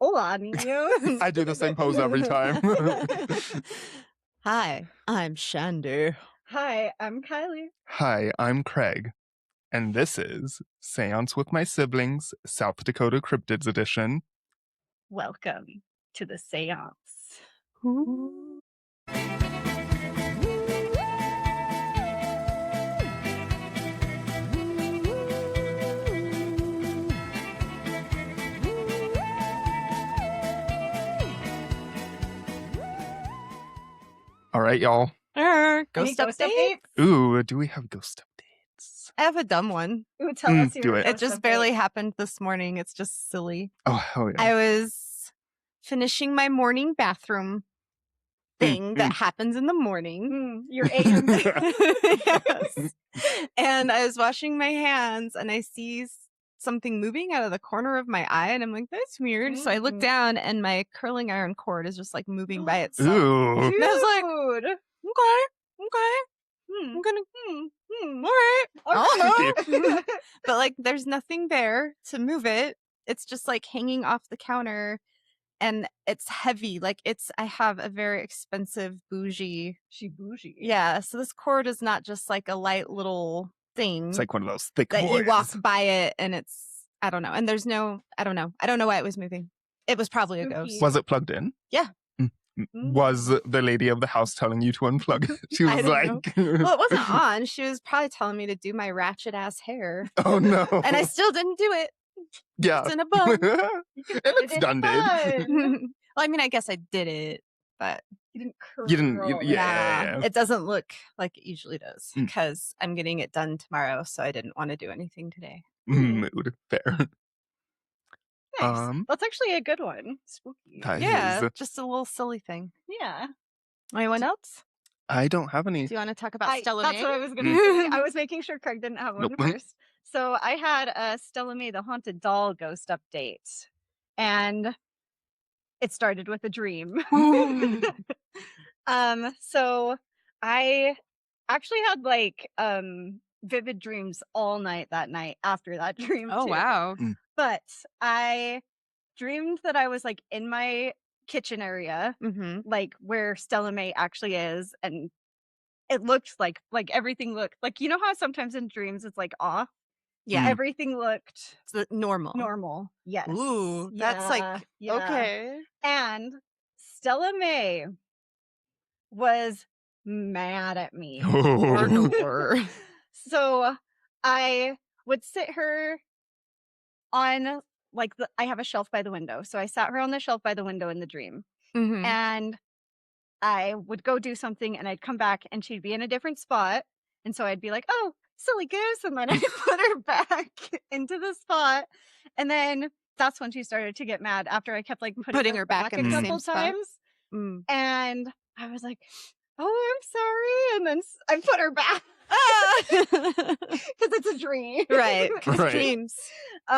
Hola, niños. I do the same pose every time. Hi, I'm Shandi. Hi, I'm Kylee. Hi, I'm Craig, and this is Seance with My Siblings, South Dakota Cryptids Edition. Welcome to the seance. Ooh. All right, y'all. Ghost Any ghost update? updates? Ooh, do we have ghost updates? I have a dumb one. Ooh, tell us do your it. It ghost just update. barely happened this morning. It's just silly. Oh, hell yeah. I was finishing my morning bathroom thing that happens in the morning. Your AM. Yes. And I was washing my hands and I see something moving out of the corner of my eye and I'm like, that's weird. So I look down and my curling iron cord is just like moving by itself. Ooh. Dude. And I was like, okay. I'm gonna all right. I don't know. But like there's nothing there to move it. It's just like hanging off the counter and it's heavy. Like I have a very expensive bougie. She bougie. Yeah. So this cord is not just like a light little thing. It's like one of those thick that boys. you walk by it and I don't know. And there's no, I don't know why it was moving. It was probably a ghost. Was it plugged in? Yeah. Was the lady of the house telling you to unplug it? She was like... Well, it wasn't on. She was probably telling me to do my ratchet ass hair. Oh, no. And I still didn't do it. Yeah. It's in a bun. It looks done, dude. Well, I mean, I guess I did it, but You didn't curl. You didn't... nah, Yeah. it doesn't look like it usually does because I'm getting it done tomorrow, so I didn't want to do anything today. Mood. Fair. Nice. That's actually a good one. Spooky. That Yeah, is... just a little silly thing. Yeah. Anyone else? I don't have any. Do you want to talk about Stella May? That's what I was going to say. I was making sure Craig didn't have one Nope. first. So I had a Stella May the Haunted Doll ghost update. And it started with a dream. So I actually had like vivid dreams all night that night after that dream. Oh, too. wow. But I dreamed that I was like in my kitchen area, like where Stella May actually is, and it looked like everything looked like, you know how sometimes in dreams it's like off? Yeah. Everything looked It's normal. normal. Yes. Ooh, that's like, Yeah. okay. And Stella May was mad at me. So I would sit her on like I have a shelf by the window. So I sat her on the shelf by the window in the dream. And I would go do something and I'd come back and she'd be in a different spot. And so I'd be like, oh, silly goose. And then I'd put her back into the spot. And then that's when she started to get mad after I kept like putting her back in a the couple same times. spot. And I was like, oh, I'm sorry. And then I put her back. Because it's a dream. Right. Right. Dreams.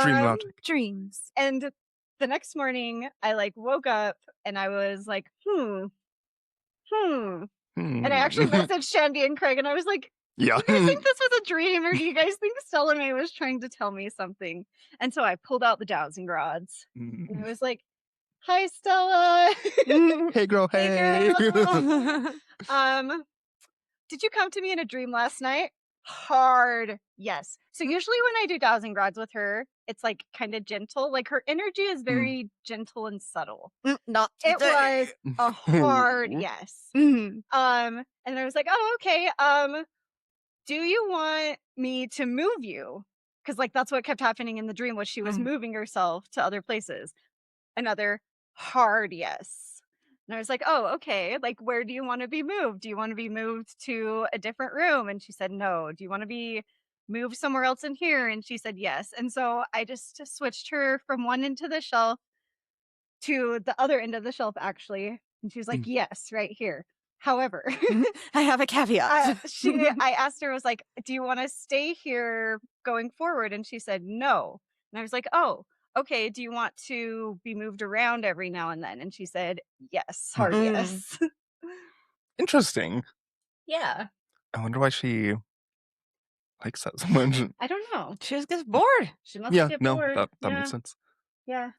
Dream logic. Dreams. And the next morning I like woke up and I was like, And I actually messaged Shandi and Craig and I was like, Yeah. do you guys think this was a dream or do you guys think Stella May was trying to tell me something? And so I pulled out the dowsing rods and I was like, hi, Stella. Hey, girl. Hey. Did you come to me in a dream last night? Hard. Yes. So usually when I do dowsing rods with her, it's like kind of gentle. Like her energy is very gentle and subtle. Not It today. was a hard yes. And I was like, oh, okay. Do you want me to move you? Because like that's what kept happening in the dream was she was moving herself to other places. Another hard yes. And I was like, oh, okay. Like, where do you want to be moved? Do you want to be moved to a different room? And she said, no. Do you want to be moved somewhere else in here? And she said, yes. And so I just switched her from one end of the shelf to the other end of the shelf, actually. And she was like, yes, right here. However, I have a caveat. I asked her, I was like, do you want to stay here going forward? And she said, no. And I was like, oh, okay. Do you want to be moved around every now and then? And she said, yes, hard yes. Interesting. Yeah. I wonder why she likes that so much. I don't know. She just gets bored. She must Yeah, get no, bored. that Yeah. makes sense. Yeah.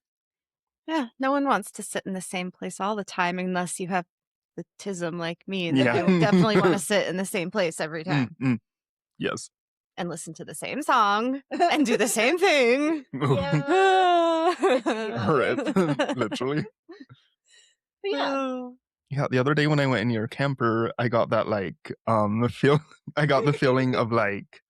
Yeah, no one wants to sit in the same place all the time unless you have the tism like me. Yeah. You definitely want to sit in the same place every time. Yes. And listen to the same song and do the same thing. Yeah. Right. Literally. But yeah. Yeah, the other day when I went in your camper, I got that like I got the feeling of like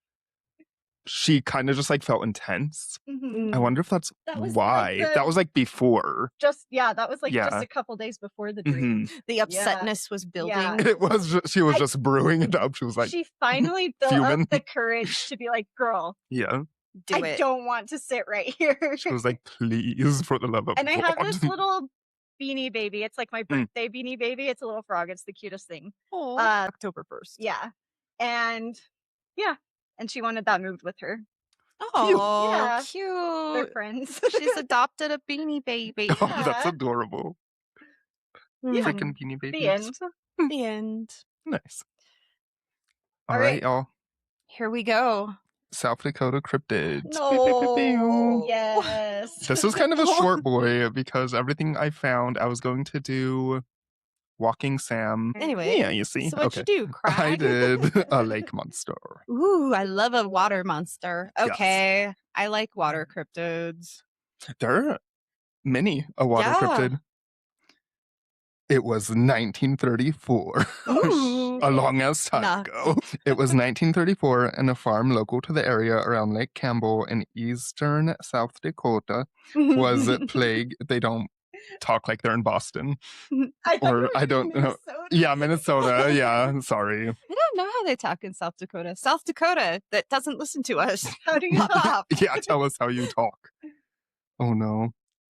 she kind of just like felt intense. I wonder if that's why. That was like before. That was like just a couple days before the dream. The upsetness was building. Yeah. It was she was just brewing it up. She was like she finally built fuming. up the courage to be like, girl, yeah. I don't want to sit right here. She was like, please, for the love of God. And I have this little beanie baby. It's like my birthday beanie baby. It's a little frog. It's the cutest thing. October 1st. Yeah. And she wanted that moved with her. Oh, Yeah. cute. They're friends. She's adopted a beanie baby. Oh, that's adorable. Freaking beanie babies. The end. The end. Nice. All right, y'all. Here we go. South Dakota Cryptids. No. Yes. This is kind of a short boy because everything I found, I was going to do Walking Sam. Anyway. Yeah, you see. So what'd you do, Craig? I did a lake monster. Ooh, I love a water monster. Okay. Yes. I like water cryptids. There are many a water cryptid. It was 1934. A long ass time ago. It was 1934, and a farm local to the area around Lake Campbell in eastern South Dakota was plagued. They don't talk like they're in Boston. I don't know. Yeah, Minnesota. Yeah, sorry. I don't know how they talk in South Dakota. South Dakota that doesn't listen to us. How do you talk? Yeah, tell us how you talk. Oh no.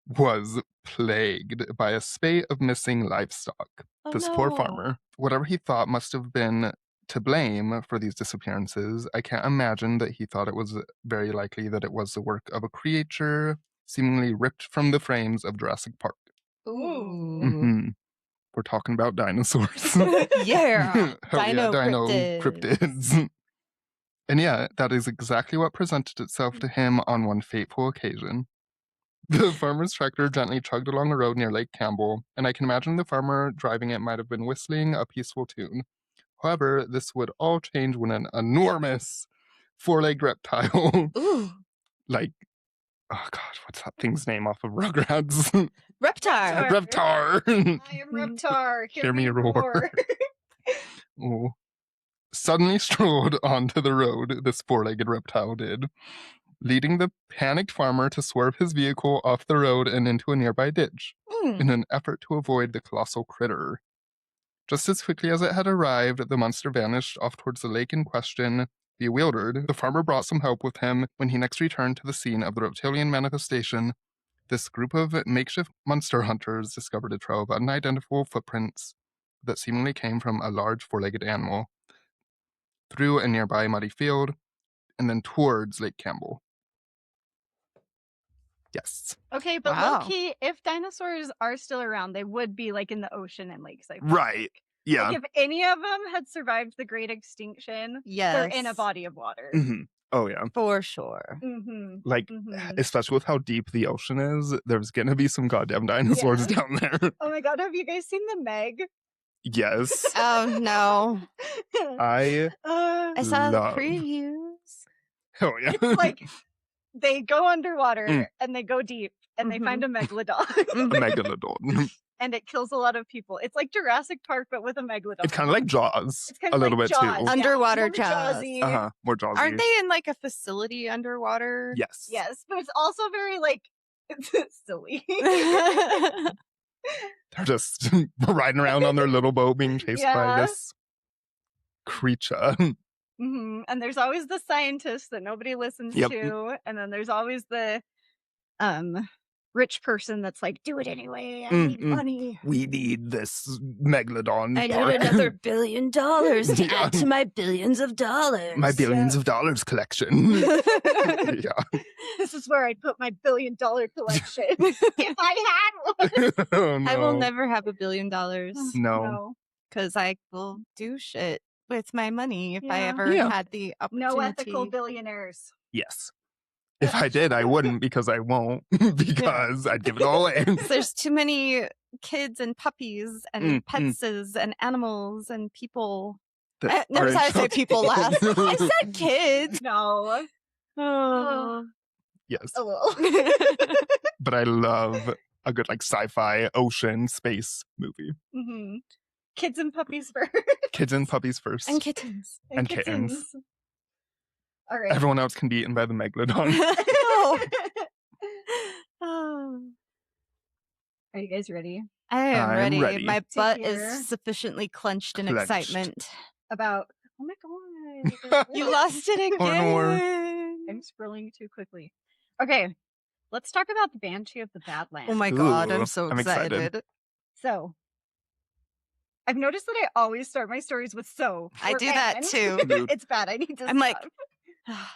Was plagued by a spate of missing livestock. This poor farmer, whatever he thought must have been to blame for these disappearances, I can't imagine that he thought it was very likely that it was the work of a creature seemingly ripped from the frames of Jurassic Park. Ooh. We're talking about dinosaurs. Yeah. Dino cryptids. And yeah, that is exactly what presented itself to him on one fateful occasion. The farmer's tractor gently chugged along a road near Lake Campbell, and I can imagine the farmer driving it might have been whistling a peaceful tune. However, this would all change when an enormous four-legged reptile, like, oh god, what's that thing's name off of Rugrats? Reptar. Reptar. I am Reptar. Hear me roar. Suddenly strolled onto the road, this four-legged reptile did, leading the panicked farmer to swerve his vehicle off the road and into a nearby ditch in an effort to avoid the colossal critter. Just as quickly as it had arrived, the monster vanished off towards the lake in question. Bewildered, the farmer brought some help with him when he next returned to the scene of the reptilian manifestation. This group of makeshift monster hunters discovered a trail of unidentifiable footprints that seemingly came from a large four-legged animal through a nearby muddy field and then towards Lake Campbell. Yes. Okay, but low-key, if dinosaurs are still around, they would be like in the ocean and lakes. Right. Yeah. Like if any of them had survived the Great Extinction, they're in a body of water. Mm-hmm. Oh, yeah. For sure. Like, especially with how deep the ocean is, there's going to be some goddamn dinosaurs down there. Oh my god, have you guys seen the Meg? Yes. Oh, no. I saw the previews. Oh, yeah. It's like, they go underwater and they go deep and they find a megalodon. A megalodon. And it kills a lot of people. It's like Jurassic Park, but with a megalodon. It's kind of like Jaws. It's kind a of little like bit Jaws. too. Underwater Jaws. More Jaws. Aren't they in like a facility underwater? Yes. Yes, but it's also very like silly. They're just riding around on their little boat being chased by this creature. And there's always the scientist that nobody listens to, and then there's always the rich person that's like, do it anyway, I need money. We need this megalodon. I need another $1 billion to add to my billions of dollars. My billions of dollars collection. This is where I'd put my $1 billion collection if I had one. Oh, no. I will never have $1 billion. No. Because I will do shit with my money if I ever had the opportunity. No ethical billionaires. Yes. If I did, I wouldn't because I won't because I'd give it all away. There's too many kids and puppies and petses and animals and people. Notice how I say people last. I said kids. No. Oh. Yes. A little. But I love a good like sci-fi ocean space movie. Mm-hmm. Kids and puppies first. Kids and puppies first. And kittens. And kittens. All right. Everyone else can be eaten by the megalodon. Oh. Are you guys ready? I am I'm ready. My To butt hear is sufficiently clenched in Clenched. excitement. About, oh my god. You lost it again. I'm scrolling too quickly. Okay, let's talk about the Banshee of the Badlands. Oh my god, Ooh, I'm so I'm excited. excited. So, I've noticed that I always start my stories with so. I or do that and. too. It's bad. I need to I'm like, stop.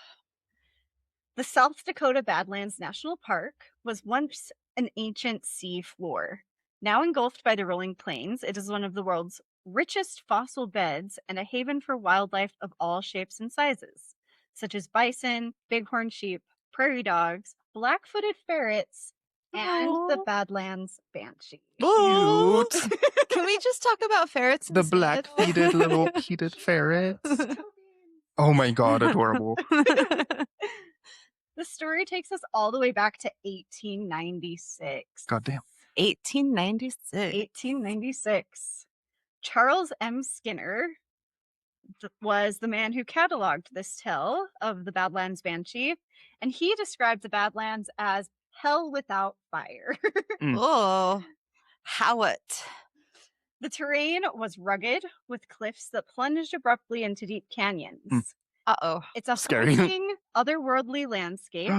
The South Dakota Badlands National Park was once an ancient sea floor. Now engulfed by the rolling plains, it is one of the world's richest fossil beds and a haven for wildlife of all shapes and sizes, such as bison, bighorn sheep, prairie dogs, black-footed ferrets, and the Badlands Banshee. cute. Can we just talk about ferrets The instead? black-feeted little peated ferrets. Oh my god, adorable. The story takes us all the way back to 1896. Goddamn. 1896. 1896. Charles M. Skinner was the man who cataloged this tale of the Badlands Banshee, and he described the Badlands as hell without fire. Oh, how it? The terrain was rugged, with cliffs that plunged abruptly into deep canyons. Uh-oh. It's a Scary. haunting, otherworldly landscape,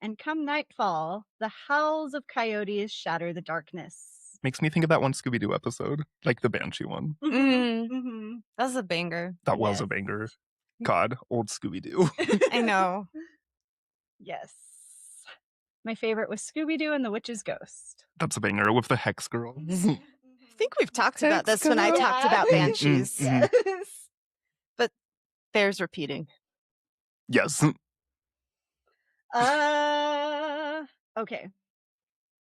and come nightfall, the howls of coyotes shatter the darkness. Makes me think of that one Scooby-Doo episode, like the Banshee one. Mm-hmm. That's a banger. That was Yes. a banger. God, old Scooby-Doo. I know. Yes. My favorite was Scooby-Doo and the Witch's Ghost. That's a banger with the Hex Girls. I think we've talked about this when I talked about banshees. Yes. Bears repeating. Yes. Okay.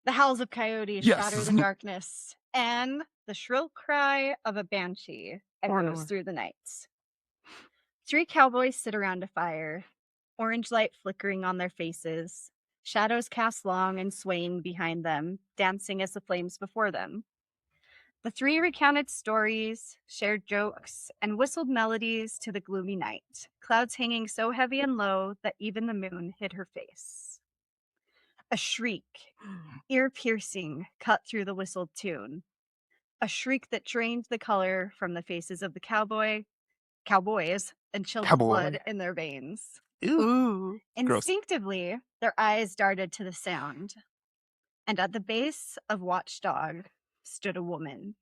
The howls of coyotes Yes. shatter the darkness, and the shrill cry of a banshee echoes through the night. 3 cowboys sit around a fire, orange light flickering on their faces, shadows cast long and swaying behind them, dancing as the flames before them. The 3 recounted stories, shared jokes, and whistled melodies to the gloomy night, clouds hanging so heavy and low that even the moon hid her face. A shriek, ear-piercing, cut through the whistled tune. A shriek that drained the color from the faces of the cowboys, and chilled the blood in their veins. Ooh. Instinctively, their eyes darted to the sound. And at the base of Watchdog stood a woman,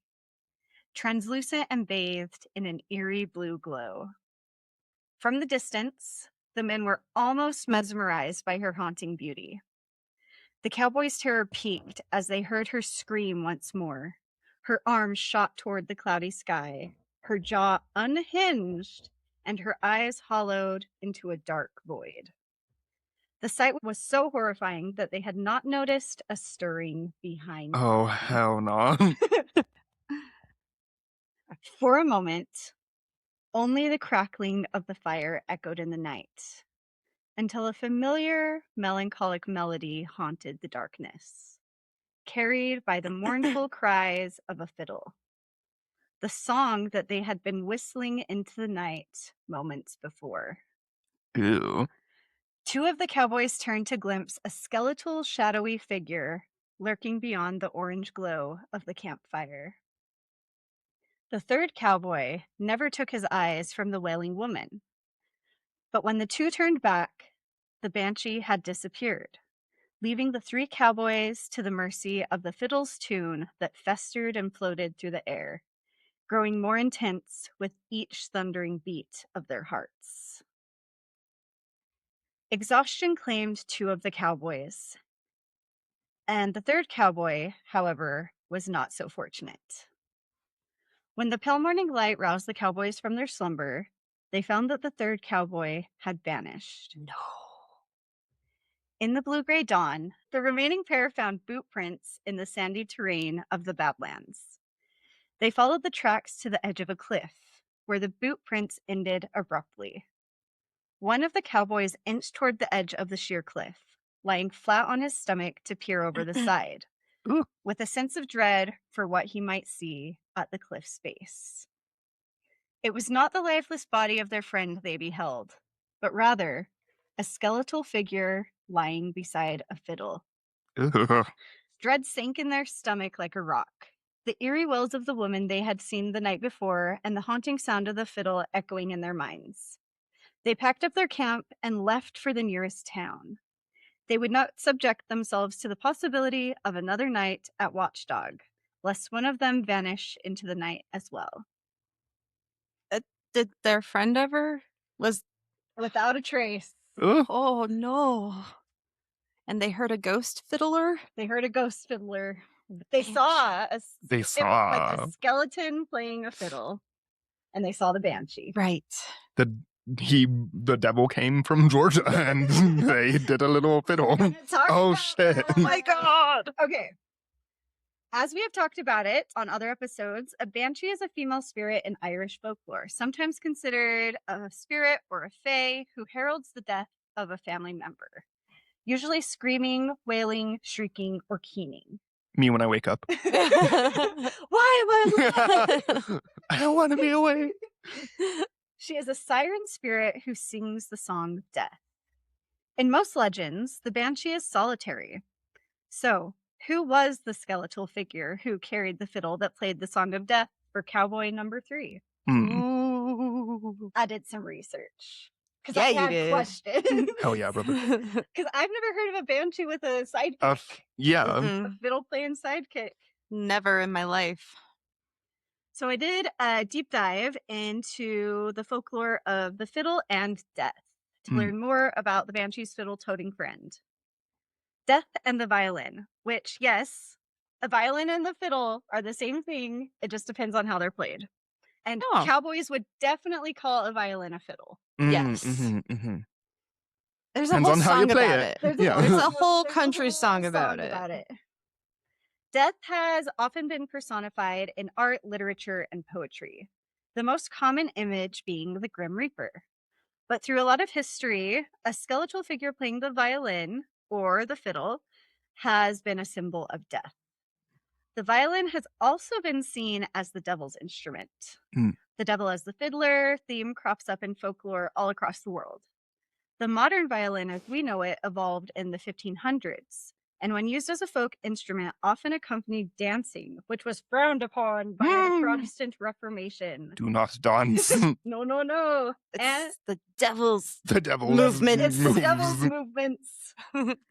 translucent and bathed in an eerie blue glow. From the distance, the men were almost mesmerized by her haunting beauty. The cowboys' terror peaked as they heard her scream once more. Her arms shot toward the cloudy sky, her jaw unhinged, and her eyes hollowed into a dark void. The sight was so horrifying that they had not noticed a stirring behind them. Oh, hell no. For a moment, only the crackling of the fire echoed in the night, until a familiar, melancholic melody haunted the darkness, carried by the mournful cries of a fiddle. The song that they had been whistling into the night moments before. Ew. 2 of the cowboys turned to glimpse a skeletal, shadowy figure lurking beyond the orange glow of the campfire. The 3rd cowboy never took his eyes from the wailing woman. But when the 2 turned back, the banshee had disappeared, leaving the 3 cowboys to the mercy of the fiddle's tune that festered and floated through the air, growing more intense with each thundering beat of their hearts. Exhaustion claimed 2 of the cowboys, and the 3rd cowboy, however, was not so fortunate. When the pale morning light roused the cowboys from their slumber, they found that the 3rd cowboy had vanished. No. In the blue-gray dawn, the remaining pair found boot prints in the sandy terrain of the Badlands. They followed the tracks to the edge of a cliff, where the boot prints ended abruptly. One of the cowboys inched toward the edge of the sheer cliff, lying flat on his stomach to peer over the side, with a sense of dread for what he might see at the cliff's base. It was not the lifeless body of their friend they beheld, but rather a skeletal figure lying beside a fiddle. Dread sank in their stomach like a rock. The eerie wails of the woman they had seen the night before and the haunting sound of the fiddle echoing in their minds. They packed up their camp and left for the nearest town. They would not subject themselves to the possibility of another night at Watchdog, lest one of them vanish into the night as well. Did their friend ever? Was without a trace. Oh no. And they heard a ghost fiddler? They heard a ghost fiddler. They saw like a skeleton playing a fiddle. And they saw the banshee. Right. The devil came from Georgia and they did a little fiddle. Oh shit. Oh my god. Okay. As we have talked about it on other episodes, a banshee is a female spirit in Irish folklore, sometimes considered a spirit or a fae who heralds the death of a family member, usually screaming, wailing, shrieking, or keening. Me when I wake up. Why am I alive? I don't want to be awake. She is a siren spirit who sings the song of death. In most legends, the banshee is solitary. So, who was the skeletal figure who carried the fiddle that played the song of death for cowboy number 3? Ooh. I did some research. Yeah, I you had did. questions. Hell yeah, brother. Because I've never heard of a banshee with a sidekick. Yeah. A fiddle-playing sidekick. Never in my life. So I did a deep dive into the folklore of the fiddle and death to learn more about the banshee's fiddle-toting friend. Death and the violin, which, yes, a violin and the fiddle are the same thing. It just depends on how they're played. And cowboys would definitely call a violin a fiddle. Yes. There's a Depends whole on how song you play about it. it. Yeah. There's a whole country song about it. Death has often been personified in art, literature, and poetry, the most common image being the Grim Reaper. But through a lot of history, a skeletal figure playing the violin or the fiddle has been a symbol of death. The violin has also been seen as the devil's instrument. The devil as the fiddler theme crops up in folklore all across the world. The modern violin as we know it evolved in the 1500s, and when used as a folk instrument, often accompanied dancing, which was frowned upon by the Protestant Reformation. Do not dance. No. It's the devil's movement. It's the devil's movements.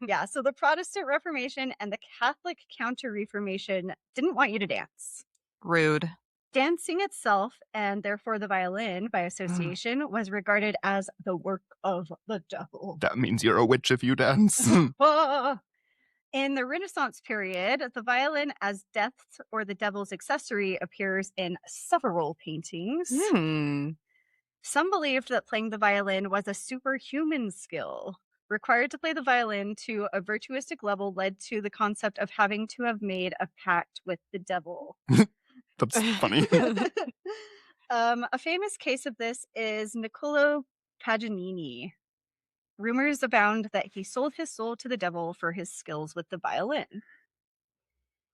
Yeah, so the Protestant Reformation and the Catholic Counter-Reformation didn't want you to dance. Rude. Dancing itself, and therefore the violin by association, was regarded as the work of the devil. That means you're a witch if you dance. In the Renaissance period, the violin as death or the devil's accessory appears in several paintings. Some believed that playing the violin was a superhuman skill. Required to play the violin to a virtuistic level led to the concept of having to have made a pact with the devil. That's funny. A famous case of this is Niccolò Paganini. Rumors abound that he sold his soul to the devil for his skills with the violin.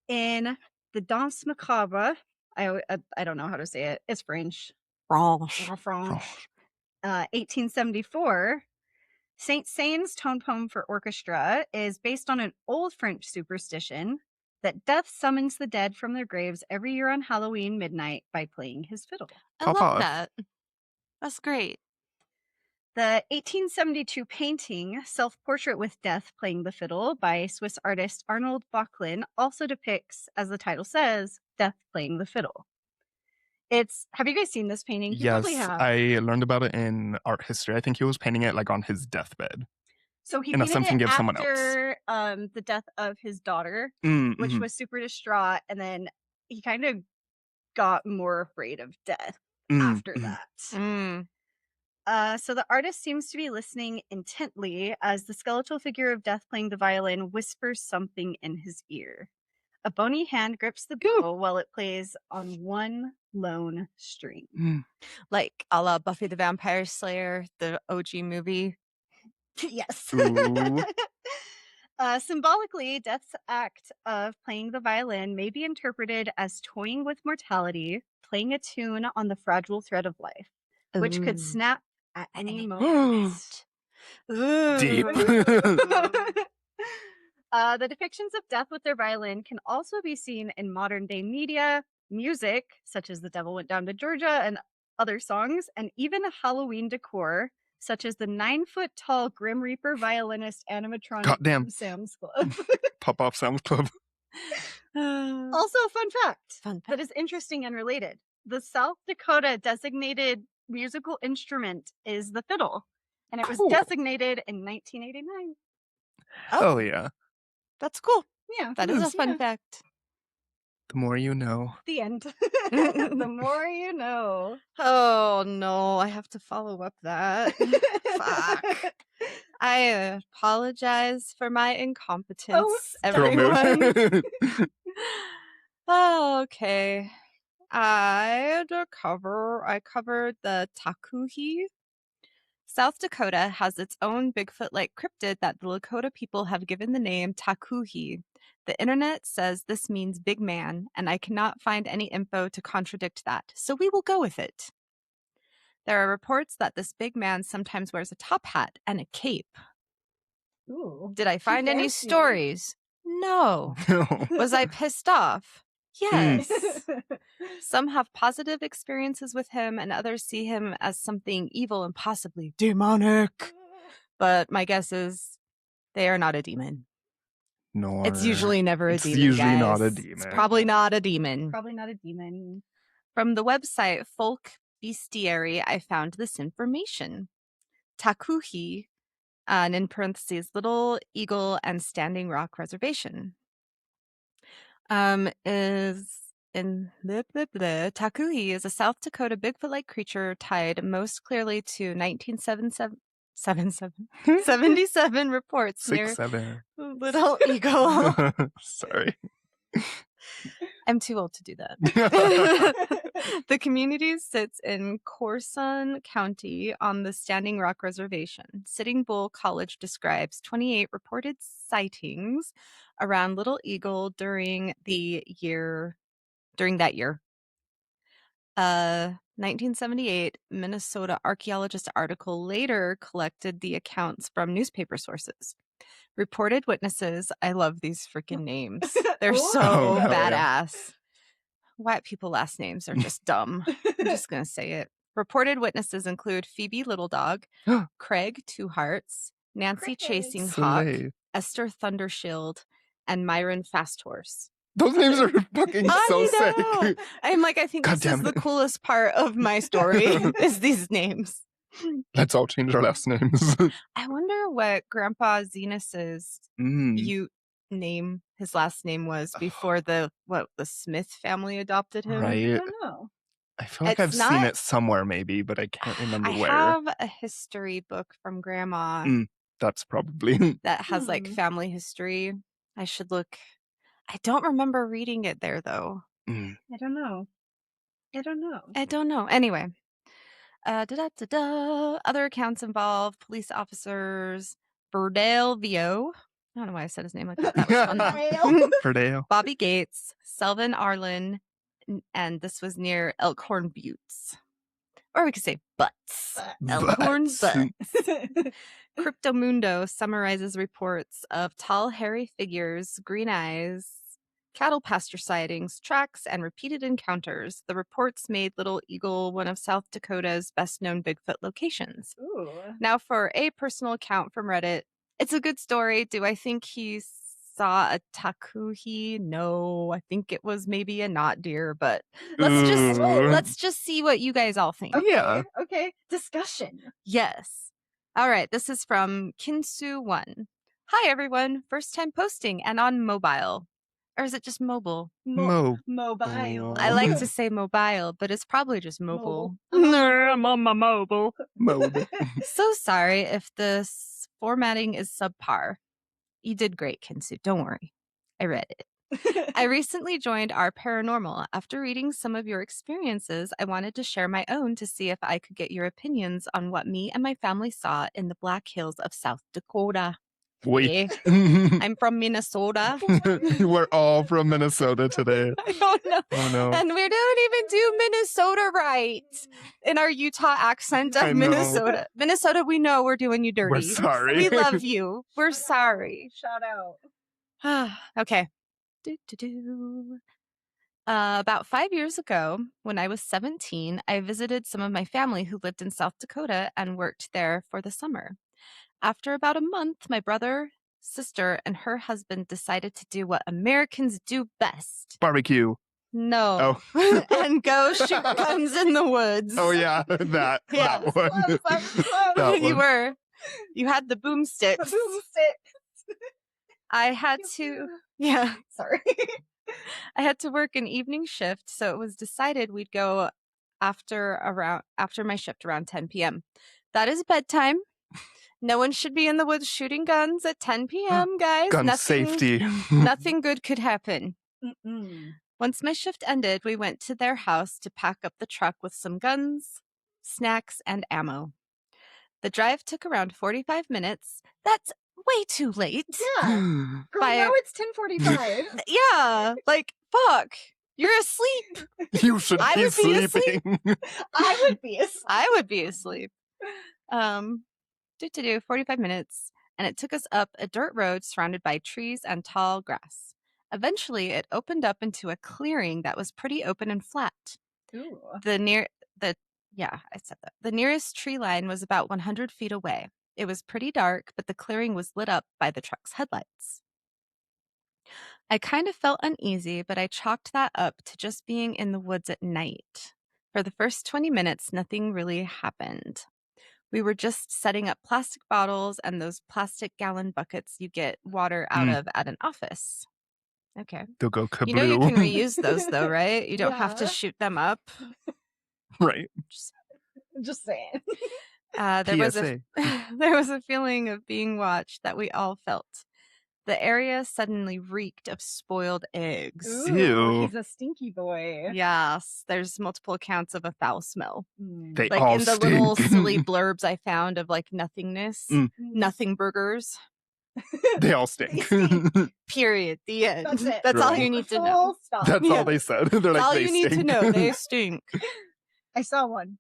In the Danse Macabre, I don't know how to say it. It's French. Franche. 1874, Saint-Saëns' tone poem for orchestra is based on an old French superstition that death summons the dead from their graves every year on Halloween midnight by playing his fiddle. I love that. That's great. The 1872 painting, Self-Portrait with Death Playing the Fiddle by Swiss artist Arnold Böcklin also depicts, as the title says, death playing the fiddle. Have you guys seen this painting? You Yes, probably have. I learned about it in art history. I think he was painting it like on his deathbed. So he in a painted sense, he it gives someone after the death of his daughter, which was super distraught, and then he kind of got more afraid of death after that. So the artist seems to be listening intently as the skeletal figure of death playing the violin whispers something in his ear. A bony hand grips the bow while it plays on one lone string. Like a la Buffy the Vampire Slayer, the OG movie. Yes. Ooh. Symbolically, Death's act of playing the violin may be interpreted as toying with mortality, playing a tune on the fragile thread of life, which could snap at any moment. Deep. The depictions of death with their violin can also be seen in modern day media, music, such as The Devil Went Down to Georgia and other songs, and even Halloween decor, such as the 9-foot-tall Grim Reaper violinist animatronic Goddamn. from Sam's Club. Pop off Sam's Club. Also, fun fact that is interesting and related. The South Dakota designated musical instrument is the fiddle, and it was designated in 1989. Oh, yeah. That's cool. Yeah. That is a fun fact. The more you know. The end. The more you know. Oh, no. I have to follow up that. Fuck. I apologize for my incompetence, everyone. Oh, okay. I covered the Taku-He. South Dakota has its own Bigfoot-like cryptid that the Lakota people have given the name Taku-He. The internet says this means big man, and I cannot find any info to contradict that, so we will go with it. There are reports that this big man sometimes wears a top hat and a cape. Ooh. Did I find any stories? No. Was I pissed off? Yes. Some have positive experiences with him, and others see him as something evil and possibly demonic. But my guess is they are not a demon. No. It's usually never a demon. It's usually guys. not a demon. It's probably not a demon. Probably not a demon. From the website Folk Bestiary, I found this information. Taku-He, and in parentheses, Little Eagle and Standing Rock Reservation, is in Taku-He is a South Dakota Bigfoot-like creature tied most clearly to 1977 reports near Little Eagle. Sorry. I'm too old to do that. The community sits in Corson County on the Standing Rock Reservation. Sitting Bull College describes 28 reported sightings around Little Eagle during that year. 1978 Minnesota archaeologist article later collected the accounts from newspaper sources. Reported witnesses, I love these freaking names. They're so badass. Yeah. White people last names are just dumb. I'm just going to say it. Reported witnesses include Phoebe Little Dog, Craig Two Hearts, Nancy Chasing Hawk, Esther Thundershield, and Myron Fast Horse. Those names are fucking so sick. I'm like, I think this is the coolest part of my story is these names. Let's all change our last names. I wonder what Grandpa Zenus's name, his last name was before the Smith family adopted him. Right. I don't know. I feel like I've seen it somewhere maybe, but I can't remember where. I have a history book from Grandma. That's probably. That has like family history. I should look. I don't remember reading it there though. I don't know. Anyway. Other accounts involve police officers Burdale Vio. I don't know why I said his name like that. That was fun. Burdale. Bobby Gates, Selvin Arlen, and this was near Elkhorn Buttes. Or we could say Butts. Elkhorn Butts. Cryptomundo summarizes reports of tall, hairy figures, green eyes, cattle pasture sightings, tracks, and repeated encounters. The reports made Little Eagle one of South Dakota's best-known Bigfoot locations. Ooh. Now, for a personal account from Reddit, it's a good story. Do I think he saw a Taku-He? No, I think it was maybe a not deer, but let's just see what you guys all think. Okay. Discussion. Yes. All right. This is from Kinsu1. Hi, everyone. First time posting and on mobile. Or is it just mobile? Mobile. I like to say mobile, but it's probably just mobile. I'm on my mobile. Mode. So sorry if this formatting is subpar. You did great, Kinsu. Don't worry. I read it. I recently joined our paranormal. After reading some of your experiences, I wanted to share my own to see if I could get your opinions on what me and my family saw in the Black Hills of South Dakota. Wait. I'm from Minnesota. We're all from Minnesota today. I don't know. Oh, no. And we don't even do Minnesota right in our Utah accent of Minnesota. Minnesota, we know we're doing you dirty. We're sorry. We love you. We're sorry. Shout out. Okay. About 5 years ago, when I was 17, I visited some of my family who lived in South Dakota and worked there for the summer. After about a month, my brother, sister, and her husband decided to do what Americans do best. Barbecue. No. Oh. And go shoot guns in the woods. Oh, yeah. That one. That you had the boomsticks. I had to, Sorry. I had to work an evening shift, so it was decided we'd go after my shift around 10 p.m. That is bedtime. No one should be in the woods shooting guns at 10 p.m., guys. Gun safety. Nothing good could happen. Mm-mm. Once my shift ended, we went to their house to pack up the truck with some guns, snacks, and ammo. The drive took around 45 minutes. That's way too late. Yeah. Girl, now it's 10:45. Yeah. Like, fuck. You're asleep. You should be sleeping. I would be asleep. I would be asleep. 45 minutes, and it took us up a dirt road surrounded by trees and tall grass. Eventually, it opened up into a clearing that was pretty open and flat. Ooh. The nearest tree line was about 100 feet away. It was pretty dark, but the clearing was lit up by the truck's headlights. I kind of felt uneasy, but I chalked that up to just being in the woods at night. For the first 20 minutes, nothing really happened. We were just setting up plastic bottles and those plastic gallon buckets you get water out of at an office. Okay. They'll go kablooey. You know you can reuse those though, right? You don't have to shoot them up. Right. Just saying. There was a feeling of being watched that we all felt. The area suddenly reeked of spoiled eggs. Ooh, ew. He's a stinky boy. Yes, there's multiple accounts of a foul smell. They like all in the stink. little silly blurbs I found of like nothingness, nothing burgers. They all stink. Period. The end. That's it. That's all you need to know. Stop. That's all they said. They're That's like, all they you stink. need to know. They stink. I saw one.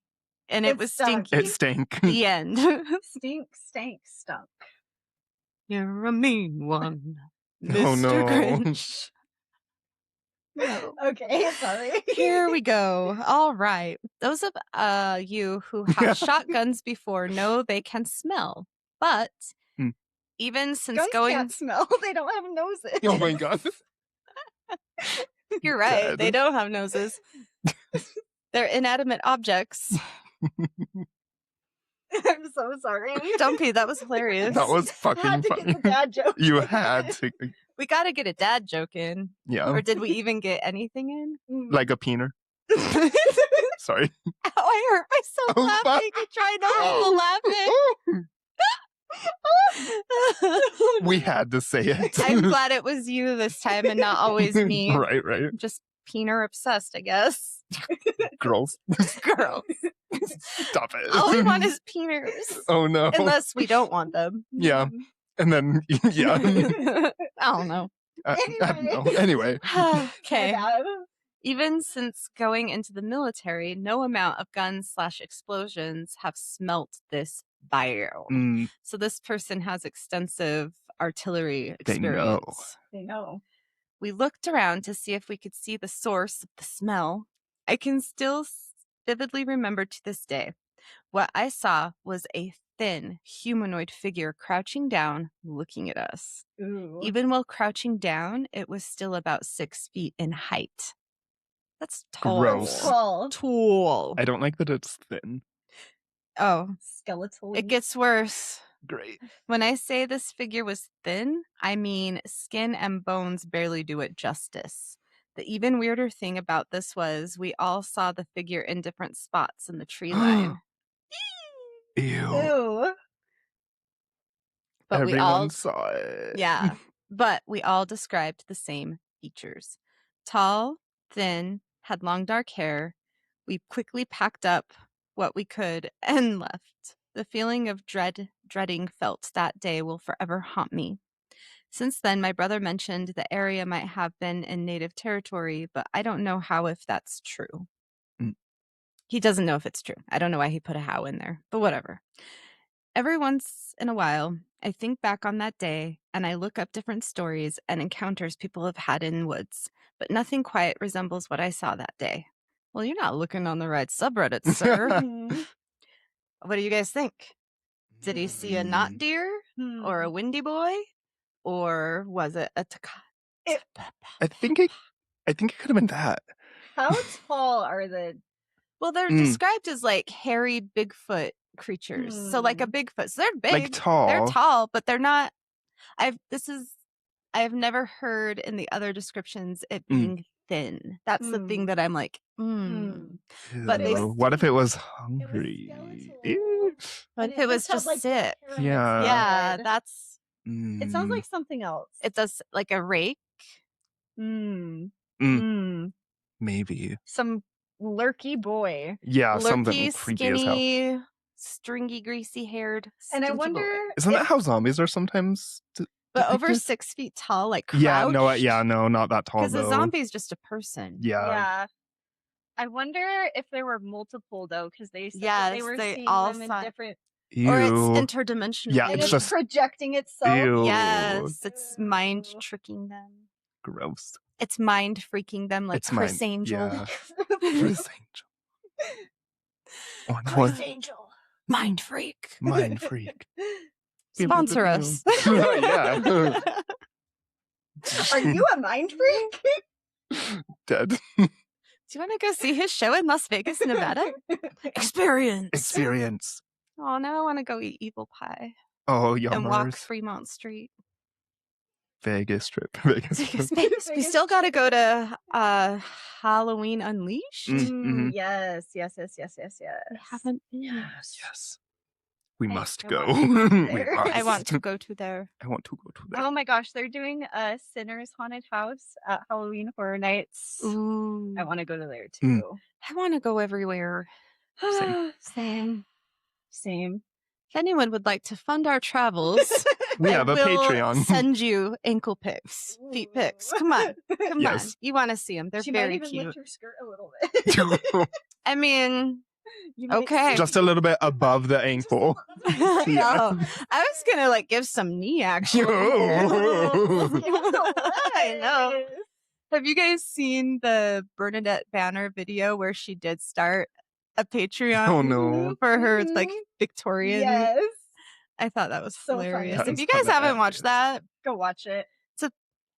And it was stunk. stinky. It stank. The end. Stunk. You're a mean one, Mr. Oh, no. Grinch. No. Okay, sorry. Here we go. All right. Those of you who have shotguns before know they can smell. But even since Guns can't smell. They don't have noses. Oh my god. You're right. Dead. They don't have noses. They're inanimate objects. I'm so sorry. Dumpy, that was hilarious. That was fucking Had to funny. get the dad joke. You had to. We got to get a dad joke in. Yeah. Or did we even get anything in? Like a peener. Sorry. Ow, I hurt myself Oh, laughing. I tried not to laughing. We had to say it. I'm glad it was you this time and not always me. Right. I'm just peener obsessed, I guess. Girls. Girls. Stop it. All we want is peeners. Oh no. Unless we don't want them. Yeah. And then, yeah. I don't know. I don't know. Anyway. Okay. Even since going into the military, no amount of guns/explosions have smelt this bio. So this person has extensive artillery experience. They know. We looked around to see if we could see the source of the smell. I can still vividly remember to this day. What I saw was a thin humanoid figure crouching down, looking at us. Ooh. Even while crouching down, it was still about 6 feet in height. That's tall. Gross. Tall. I don't like that it's thin. Oh. Skeletal. It gets worse. Great. When I say this figure was thin, I mean skin and bones barely do it justice. The even weirder thing about this was we all saw the figure in different spots in the tree line. Ew. Ew. But Everyone saw it. Yeah. But we all described the same features. Tall, thin, had long dark hair. We quickly packed up what we could and left. The feeling of dreading felt that day will forever haunt me. Since then, my brother mentioned the area might have been in native territory, but I don't know if that's true. Mm. He doesn't know if it's true. I don't know why he put a how in there, but whatever. Every once in a while, I think back on that day and I look up different stories and encounters people have had in woods, but nothing quite resembles what I saw that day. Well, you're not looking on the right subreddit, sir. What do you guys think? Did he see a knot deer or a windy boy? Or was it a Taku-He? I think it could have been that. How tall are the... Well, they're described as like hairy Bigfoot creatures. So like a Bigfoot. So they're big. Like tall. They're tall, but they're not. I've never heard in the other descriptions it being thin. That's the thing that I'm like, But what if it was hungry? What if it was just sick? Yeah. Yeah, that's... It sounds like something else. It does, like a rake. Maybe. Some lurky boy. Yeah, something Lurky, creepy as hell. skinny, stringy, greasy-haired. And I stinky wonder... boy. Isn't that how zombies are sometimes But over depicted? 6 feet tall, like crouched. No, not that tall Because though. a zombie's just a person. Yeah. I wonder if there were multiple though, because they said that they were seeing all them in saw... different... Ew. Or it's interdimensional. Yeah, And it's just projecting itself. Ew. Yes, it's mind tricking them. Gross. It's mind freaking them like It's Chris mind- Angel. Yeah. Chris Angel. Chris Angel. Mind freak. Mind freak. Sponsor us. Yeah. Are you a mind freak? Dead. Do you want to go see his show in Las Vegas, Nevada? Experience. Oh, now I want to go eat evil pie Oh, and walk yummers. Fremont Street. Vegas trip. Vegas trip. We still got to go to Halloween Unleashed. Yes. We Haven't been. Yes. We must I go. want to go We there. must. I want to go to there. I want to go to that. Oh my gosh, they're doing a Sinner's Haunted House at Halloween Horror Nights. Ooh. I want to go to there too. I want to go everywhere. Same. If anyone would like to fund our travels, We have a I will Patreon. send you ankle pics, feet pics. Come on. Yes. You want to see them. They're She very might even cute. lift her skirt a little bit. I mean, You might okay. Just a little bit above the ankle. No, I was going to like give some knee action. I know. Have you guys seen the Bernadette Banner video where she did start a Patreon Oh, no. for her like Victorian? Yes. I thought that was So hilarious. funny. If you guys haven't watched that, Go watch it.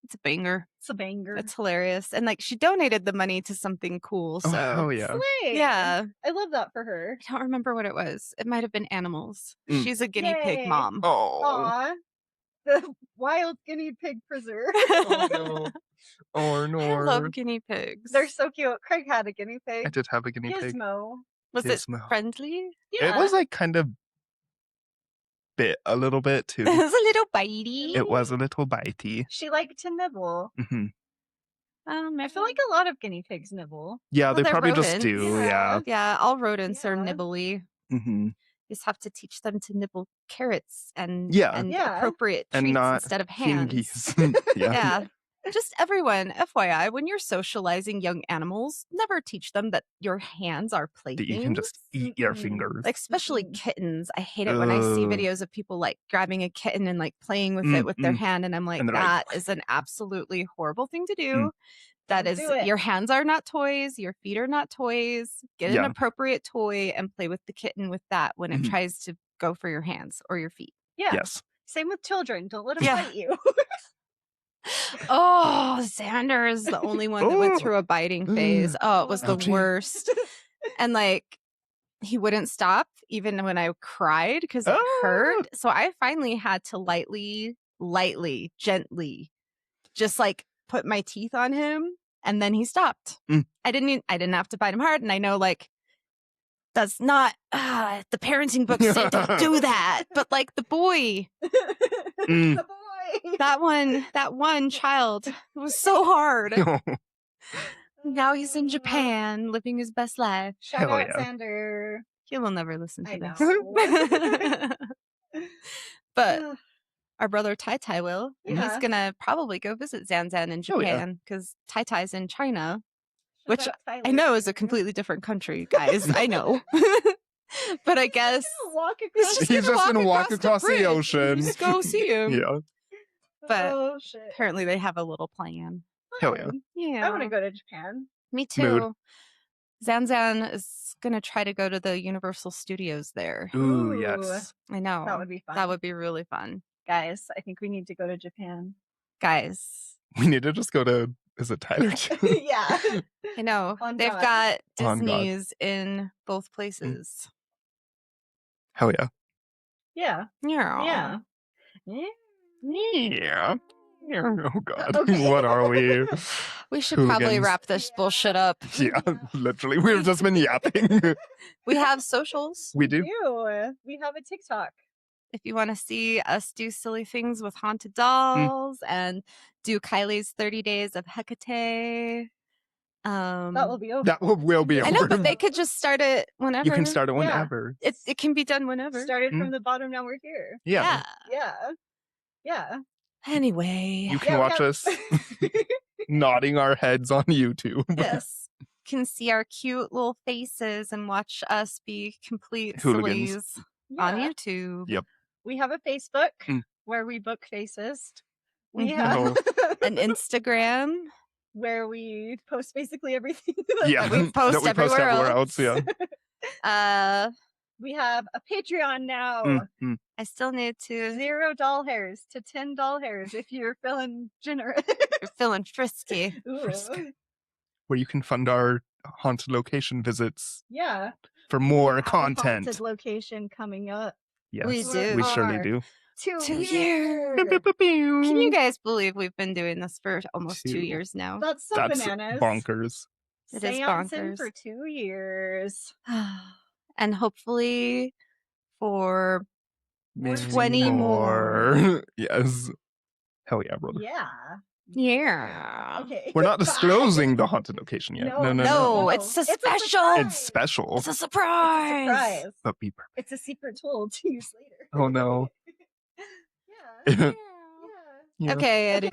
it's a banger. It's a banger. It's hilarious. And like she donated the money to something cool. So Oh, yeah. Slay. yeah. I love that for her. I don't remember what it was. It might have been animals. Mm. She's a guinea Yay. pig mom. Oh. Aw. The wild guinea pig preserve. Oh, no. Or I nor. love guinea pigs. They're so cute. Craig had a guinea pig. I did have a guinea pig. Gizmo. Was it Gizmo. friendly? It was like kind of bit a little bit too. It was a little bitey. It was a little bitey. She liked to nibble. Hmm. I feel like a lot of guinea pigs nibble. Yeah, Well, they they're probably just rodents. do. Yeah. Yeah, all rodents are Yeah. nibbly. Hmm. You just have to teach them to nibble carrots and Yeah. Yeah. appropriate And treats not instead of hands. Fingies. Yeah. Yeah. Just everyone, FYI, when you're socializing young animals, never teach them that your hands are That playthings. you can just eat your Mm-mm. fingers. Like especially kittens. I hate it when I see Ugh. videos of people like grabbing a kitten and like playing with it with their hand, and I'm like, And they're like- that is an absolutely horrible thing to do. That Don't is, do it. your hands are not toys, your feet are not toys. Get an Yeah. appropriate toy and play with the kitten with that when it Mhm. tries to go for your hands or your feet. Yeah. Yes. Same with children. Don't let them Yeah. bite you. Oh, Xander is the only one that went through a biting phase. Oh, it was the Ouchie. worst. And like, he wouldn't stop even when I cried because it hurt. So I finally had to lightly, gently, just like put my teeth on him, and then he stopped. I didn't have to bite him hard, and I know like that's not the parenting books say don't do that, but like the boy, The boy. that one child, it was so hard. Now he's in Japan living his best life. Shout out Xander. He will never listen to I this. But our brother Tai Tai will. He's gonna probably go visit Zanzan in Japan because Tai Tai's in China, which I know is a completely different country, guys. I know. But I guess he's just gonna walk across the ocean. Just go see him. Yeah. But apparently they have a little plan. Hell yeah. Yeah. I want to go to Japan. Me too. Zanzan is going to try to go to the Universal Studios there. Ooh, yes. I know. That would be fun. That would be really fun. Guys, I think we need to go to Japan. Guys. We need to just go to, is it Tyler too? Yeah. I know. They've got Disney's in both places. Hell yeah. Yeah. Yeah. Yeah. Oh God. Okay. What are we? We should probably wrap this bullshit up. Yeah, literally. We've just been yapping. We have socials. We do. We have a TikTok. If you want to see us do silly things with haunted dolls and do Kylie's 30 days of Hecate. That will be over. That will be over. I know, but they could just start it whenever. You can start it whenever. Yeah. It can be done whenever. Started from the bottom, now we're here. Yeah. Anyway. You can watch us nodding our heads on YouTube. Yes. You can see our cute little faces and watch us be complete hooligans sillies on YouTube. Yep. We have a Facebook where we book faces. We have an Instagram where we post basically everything that we post everywhere else. Yeah. We have a Patreon now. I still need to $0 doll hairs to $10 doll hairs if you're feeling generous. You're feeling frisky. Where you can fund our haunted location visits. Yeah. For more content. Haunted location coming up. Yes, we do. We surely do. 2 years. Can you guys believe we've been doing this for almost 2 years now? That's bananas. Bonkers. It is bonkers. For 2 years. And hopefully for Maybe 20 more. Yes. Hell yeah, brother. Yeah. Okay. We're not disclosing the haunted location yet. No. It's a special. It's special. It's a surprise. But be perfect. It's a secret tool to use later. Oh no. Yeah. Okay, Eddie.